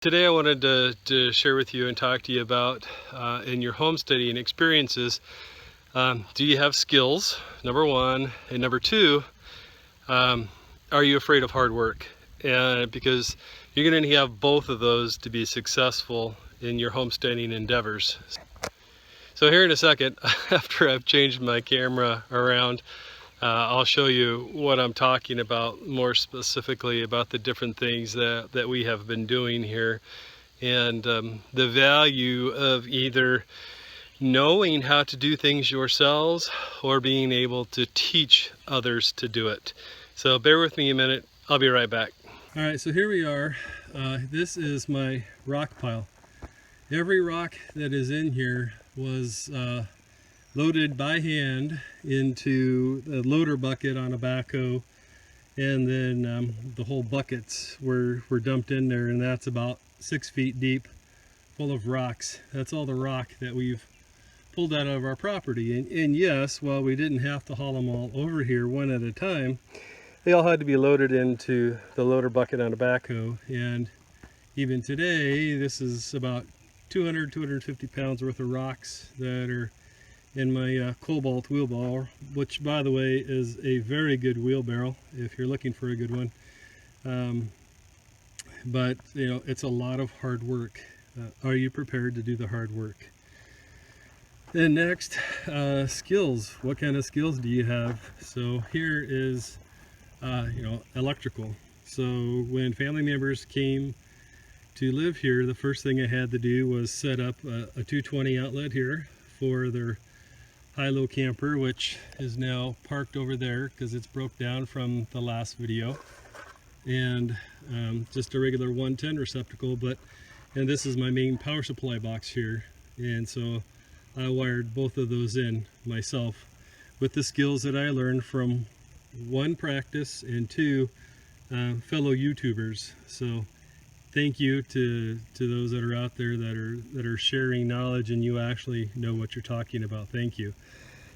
Today I wanted to share with you and talk to you about in your homesteading experiences, do you have skills, number one, and number two, are you afraid of hard work? Because you're going to have both of those to be successful in your homesteading endeavors. So here in a second, after I've changed my camera around, I'll show you what I'm talking about, more specifically about the different things that we have been doing here, and the value of either knowing how to do things yourselves or being able to teach others to do it. So bear with me a minute, I'll be right back. All right, so here we are. This is my rock pile. Every rock that is in here was loaded by hand into a loader bucket on a backhoe, and then the whole buckets were dumped in there, and that's about 6 feet deep, full of rocks. That's all the rock that we've pulled out of our property. And yes, while we didn't have to haul them all over here one at a time, they all had to be loaded into the loader bucket on a backhoe. And even today, this is about 250 pounds worth of rocks that are in my Cobalt wheelbarrow, which by the way is a very good wheelbarrow if you're looking for a good one. But you know, it's a lot of hard work. Are you prepared to do the hard work? And next, skills. What kind of skills do you have? So here is electrical. So when family members came to live here, the first thing I had to do was set up a 220 outlet here for their high-low camper, which is now parked over there because it's broke down from the last video, and just a regular 110 receptacle. And this is my main power supply box here, and so I wired both of those in myself with the skills that I learned from one, practice, and two, fellow YouTubers. So thank you to those that are out there that are sharing knowledge and you actually know what you're talking about. Thank you.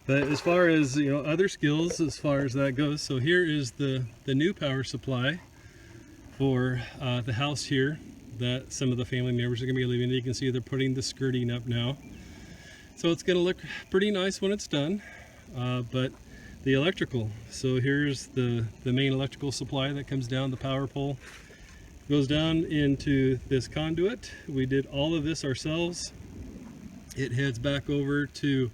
But as far as other skills, as far as that goes, so here is the new power supply for the house here that some of the family members are going to be living in. You can see they're putting the skirting up now, so it's going to look pretty nice when it's done. But the electrical, so here's the main electrical supply that comes down the power pole, goes down into this conduit. We did all of this ourselves. It heads back over to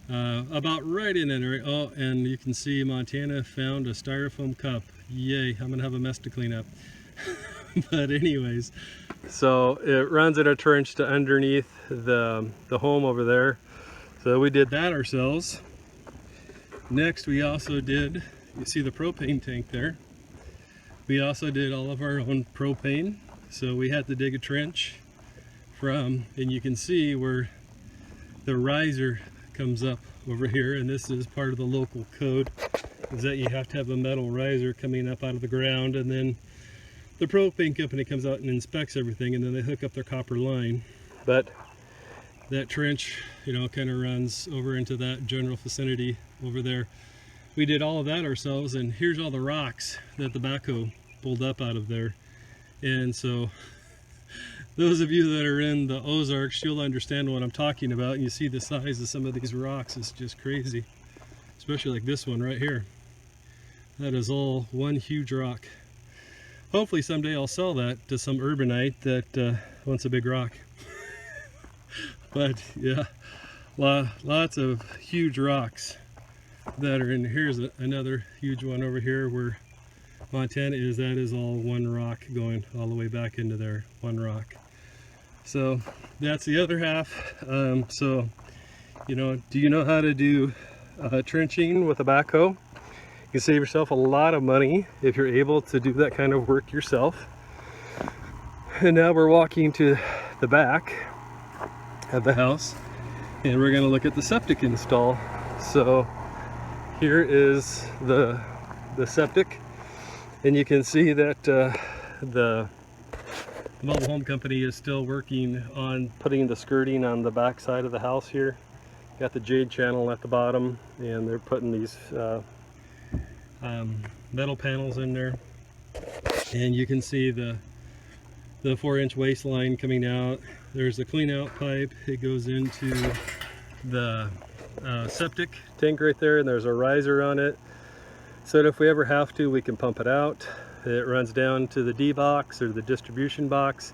about right in there. Oh, and you can see Montana found a styrofoam cup. Yay, I'm gonna have a mess to clean up. But anyways, so it runs in a trench to underneath the home over there. So we did that ourselves. Next, we also did, you see the propane tank there. We also did all of our own propane. So we had to dig a trench from, and you can see where the riser comes up over here, and this is part of the local code, is that you have to have a metal riser coming up out of the ground, and then the propane company comes out and inspects everything, and then they hook up their copper line. But that trench, kind of runs over into that general vicinity over there. We did all of that ourselves, and here's all the rocks that the backhoe pulled up out of there. And so those of you that are in the Ozarks, you'll understand what I'm talking about. And you see the size of some of these rocks is just crazy, especially like this one right here. That is all one huge rock. Hopefully someday I'll sell that to some urbanite that wants a big rock. But yeah, lots of huge rocks that are in. Here's another huge one over here where Montana is. That is all one rock going all the way back into there, one rock. So that's the other half. So do you know how to do trenching with a backhoe? You can save yourself a lot of money if you're able to do that kind of work yourself. And now we're walking to the back of the house, and we're going to look at the septic install. So here is the septic, and you can see that the mobile home company is still working on putting the skirting on the back side of the house here. Got the jade channel at the bottom, and they're putting these metal panels in there, and you can see the the 4-inch waste line coming out. There's a clean out pipe. It goes into the septic tank right there, and there's a riser on it, so that if we ever have to, we can pump it out. It runs down to the D box or the distribution box.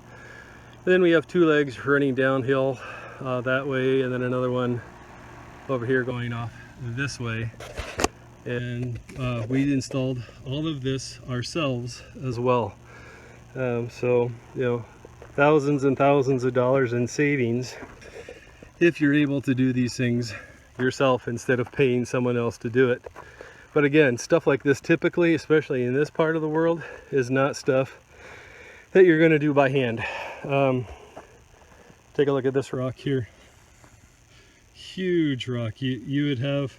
Then we have 2 legs running downhill that way, and then another one over here going off this way. And we installed all of this ourselves as well. So, you know, thousands and thousands of dollars in savings if you're able to do these things yourself instead of paying someone else to do it. But again, stuff like this typically, especially in this part of the world, is not stuff that you're going to do by hand. Take a look at this rock here. Huge rock. You would have,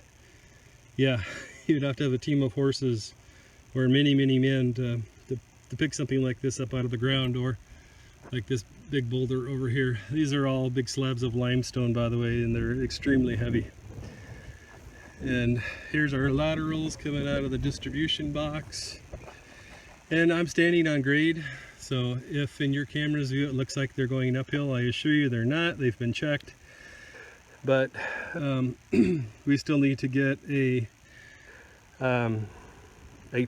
yeah, you'd have to have a team of horses or many men to pick something like this up out of the ground, or like this big boulder over here. These are all big slabs of limestone, by the way, and they're extremely heavy. And here's our laterals coming out of the distribution box. And I'm standing on grade, so if in your camera's view it looks like they're going uphill, I assure you they're not. They've been checked. But we still need to get a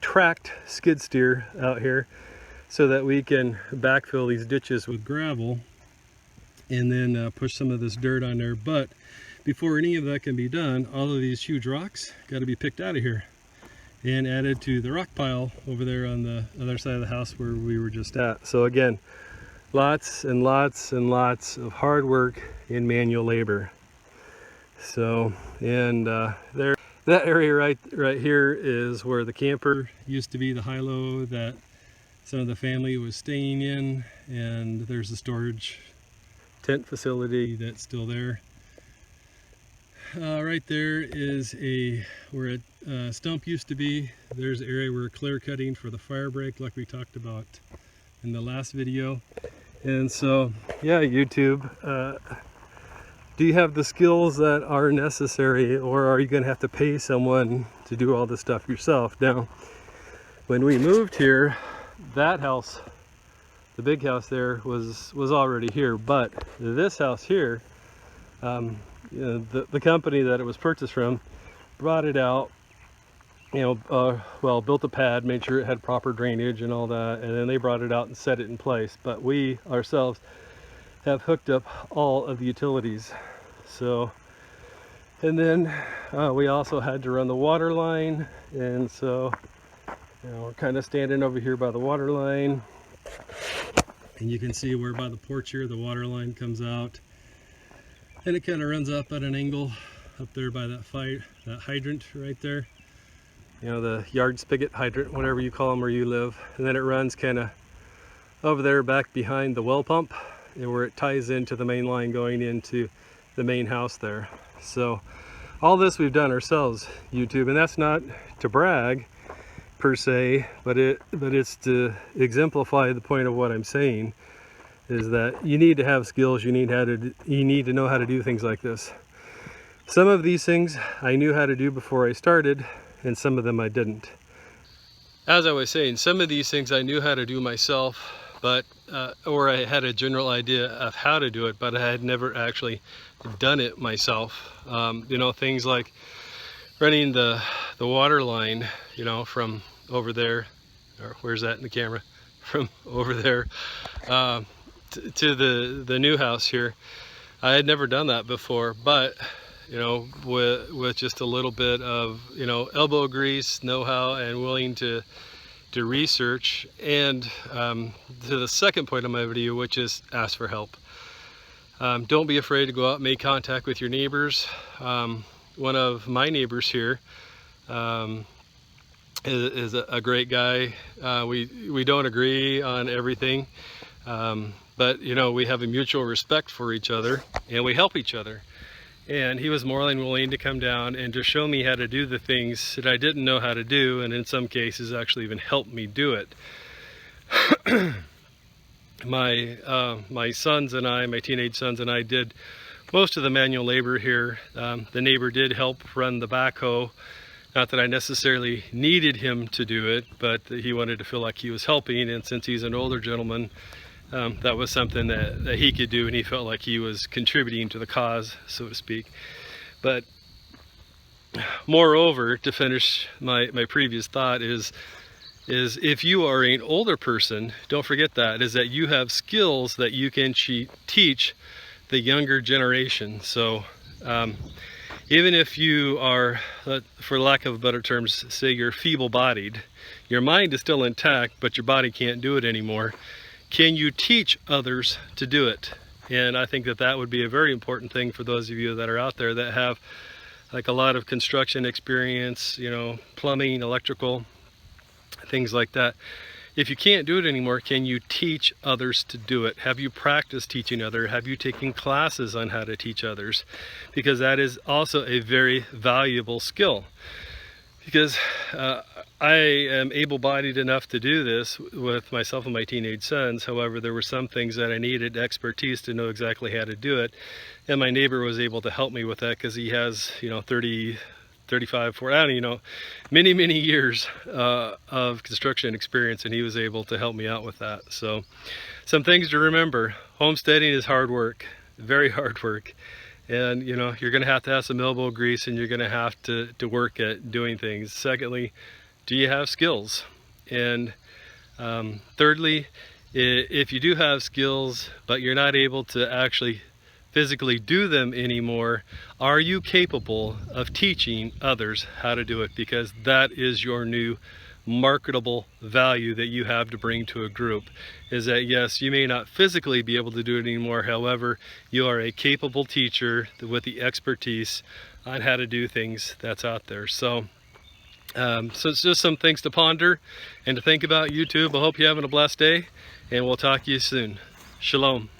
tracked skid steer out here so that we can backfill these ditches with gravel and then push some of this dirt on there. But before any of that can be done, all of these huge rocks got to be picked out of here and added to the rock pile over there on the other side of the house where we were just at. So again, lots and lots and lots of hard work in manual labor. So, and there, that area right here is where the camper used to be, the high-low that some of the family was staying in, and there's a storage tent facility that's still there. Right there is where a stump used to be. There's an area where clear cutting for the fire break, like we talked about in the last video. And so, yeah, YouTube, do you have the skills that are necessary, or are you going to have to pay someone to do all this stuff yourself? Now, when we moved here, that house, the big house there, was already here, but this house here, you know, the company that it was purchased from brought it out, you know, well, built a pad, made sure it had proper drainage and all that, and then they brought it out and set it in place. But we ourselves have hooked up all of the utilities. So, and then we also had to run the water line, and so, you know, we're kind of standing over here by the water line, and you can see where by the porch here the water line comes out, and it kind of runs up at an angle up there by that hydrant right there, you know, the yard spigot hydrant, whatever you call them where you live. And then it runs kind of over there back behind the well pump, and where it ties into the main line going into the main house there. So all this we've done ourselves, YouTube, and that's not to brag per se, but it's to exemplify the point of what I'm saying, is that you need to have skills. You need to know how to do things like this. Some of these things I knew how to do before I started, and some of them I didn't. As I was saying, some of these things I knew how to do myself, but or I had a general idea of how to do it, but I had never actually done it myself. You know, things like running the water line, you know, from over there, or where's that in the camera, from over there to the new house here. I had never done that before, but you know, with just a little bit of, you know, elbow grease, know-how, and willing to research. And to the second point of my video, which is ask for help. Don't be afraid to go out and make contact with your neighbors. One of my neighbors here is a great guy. We don't agree on everything, but you know, we have a mutual respect for each other, and we help each other. And he was more than willing to come down and to show me how to do the things that I didn't know how to do, and in some cases actually even help me do it. My sons and I, my teenage sons and I, did most of the manual labor here. The neighbor did help run the backhoe. Not that I necessarily needed him to do it, but he wanted to feel like he was helping, and since he's an older gentleman, that was something that he could do, and he felt like he was contributing to the cause, so to speak. But moreover, to finish my previous thought, is if you are an older person, don't forget that, is that you have skills that you can teach the younger generation. So even if you are, for lack of better terms, say you're feeble-bodied, your mind is still intact, but your body can't do it anymore. Can you teach others to do it? And I think that that would be a very important thing for those of you that are out there that have like a lot of construction experience, you know, plumbing, electrical, things like that. If you can't do it anymore, can you teach others to do it? Have you practiced teaching others? Have you taken classes on how to teach others? Because that is also a very valuable skill. Because I am able-bodied enough to do this with myself and my teenage sons. However, there were some things that I needed expertise to know exactly how to do it. And my neighbor was able to help me with that because he has, you know, 30, 35, 40, I don't you know, many years of construction experience, and he was able to help me out with that. So some things to remember: homesteading is hard work, very hard work. And you know, you're going to have some elbow grease, and you're going to have to work at doing things. Secondly, do you have skills? And thirdly, if you do have skills but you're not able to actually physically do them anymore, are you capable of teaching others how to do it? Because that is your new marketable value that you have to bring to a group, is that yes, you may not physically be able to do it anymore, however, you are a capable teacher with the expertise on how to do things that's out there. So it's just some things to ponder and to think about. YouTube, I hope you're having a blessed day, and we'll talk to you soon. Shalom.